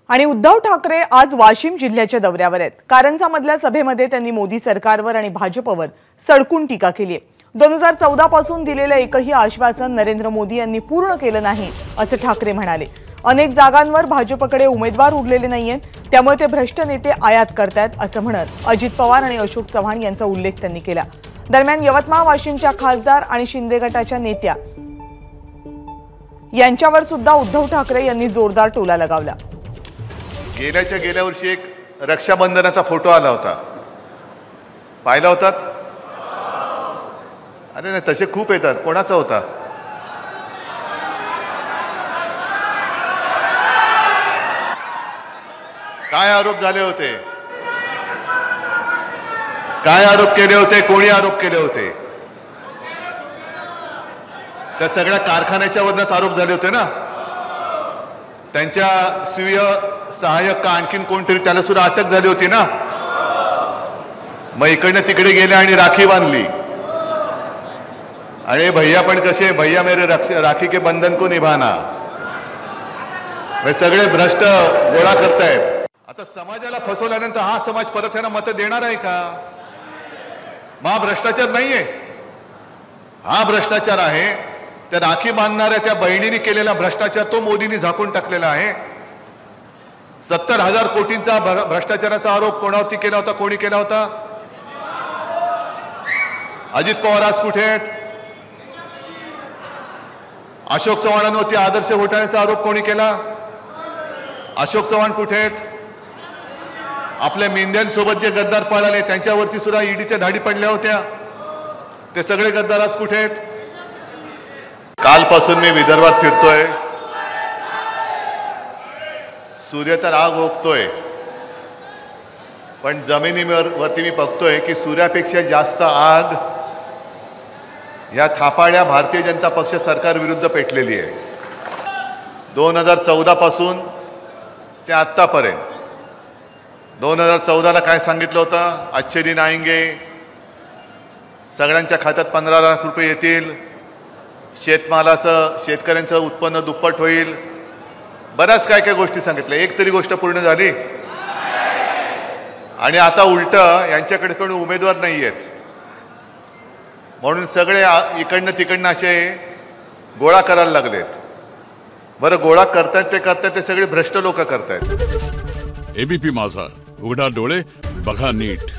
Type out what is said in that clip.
आणि उद्धव ठाकरे आज वाशिम जिल्ह्याच्या दौऱ्यावर आहेत। कारंजा मधल्या सभेमध्ये त्यांनी मोदी सरकारवर आणि भाजपवर सडकून टीका केली आहे। 2014 पासून दिलेले एकही आश्वासन नरेंद्र मोदी यांनी पूर्ण केले नाही असे ठाकरे म्हणाले। अनेक जागांवर भाजपकडे उमेदवार उरलेले नाहीयेत, त्यामुळे ते भ्रष्ट नेते आयात करतात असं म्हणत अजित पवार आणि अशोक चव्हाण यांचा उल्लेख त्यांनी केला। दरम्यान यवतमाळ वाशिमच्या खासदार आणि शिंदे गटाच्या नेत्या यांच्यावर सुद्धा उद्धव ठाकरे यांनी जोरदार टोला लगावला। गेल्या वर्षी एक रक्षाबंधनाचा फोटो आला होता, पाहिला होता? अरे नाही, तसे खूप येतात। कोणाचा होता? काय आरोप झाले होते? काय आरोप केले होते? कोणी आरोप केले होते? त्या सगळ्या कारखान्याच्या वरच आरोप झाले होते ना। त्यांच्या स्वीय सहाय्यक का आणखीन कोणतरी त्याला सुद्धा अटक झाली होती ना। मग इकडनं तिकडे गेले आणि राखी बांधली। अरे भैया पण कसे, भैया मेरे राखी के बंधन को निभाना। सगळे भ्रष्ट गोळा करतायत। आता समाजाला फसवल्यानंतर हा समाज परत त्यांना मत देणार आहे का? हा भ्रष्टाचार नाहीये, हा भ्रष्टाचार आहे। त्या राखी बांधणाऱ्या त्या बहिणीने केलेला भ्रष्टाचार तो मोदींनी झाकून टाकलेला आहे। 70,000 कोटींचा भ्रष्टाचाराचा आरोप कोणावरती केला होता? कोणी केला होता? अजित पवार आज कुठे आहेत? अशोक चव्हाणांवरती आदर्श घोटाळ्याचा आरोप कोणी केला? अशोक चव्हाण कुठे आहेत? आपल्या मेंढ्यांसोबत जे गद्दार पळाले त्यांच्यावरती सुद्धा ईडीच्या धाडी पडल्या होत्या, ते सगळे गद्दार आज कुठे आहेत? कालपासून मी विदर्भात फिरतोय, सूर्य तर आग ओकतोय, पण जमिनीवरती मी बघतोय की सूर्यापेक्षा जास्त आग या थापाड्या भारतीय जनता पक्ष सरकार विरुद्ध पेटलेली आहे। 2014 पासून ते आत्तापर्यंत 2014ला काय सांगितलं होतं? अच्छे दिन आएंगे, सगळ्यांच्या खात्यात 15 लाख रुपये येतील, शेतमालाचं शेतकऱ्यांचं उत्पन्न दुप्पट होईल, बऱ्याच काय काय गोष्टी सांगितल्या। एक तरी गोष्ट पूर्ण झाली? आणि आता उलट यांच्याकडे कोणी उमेदवार नाही आहेत म्हणून सगळे इकडनं तिकडनं असे गोळा करायला लागलेत। बरं, गोळा करतायत ते सगळे भ्रष्ट लोक करतायत। एबीपी माझा, उघडा डोळे बघा नीट।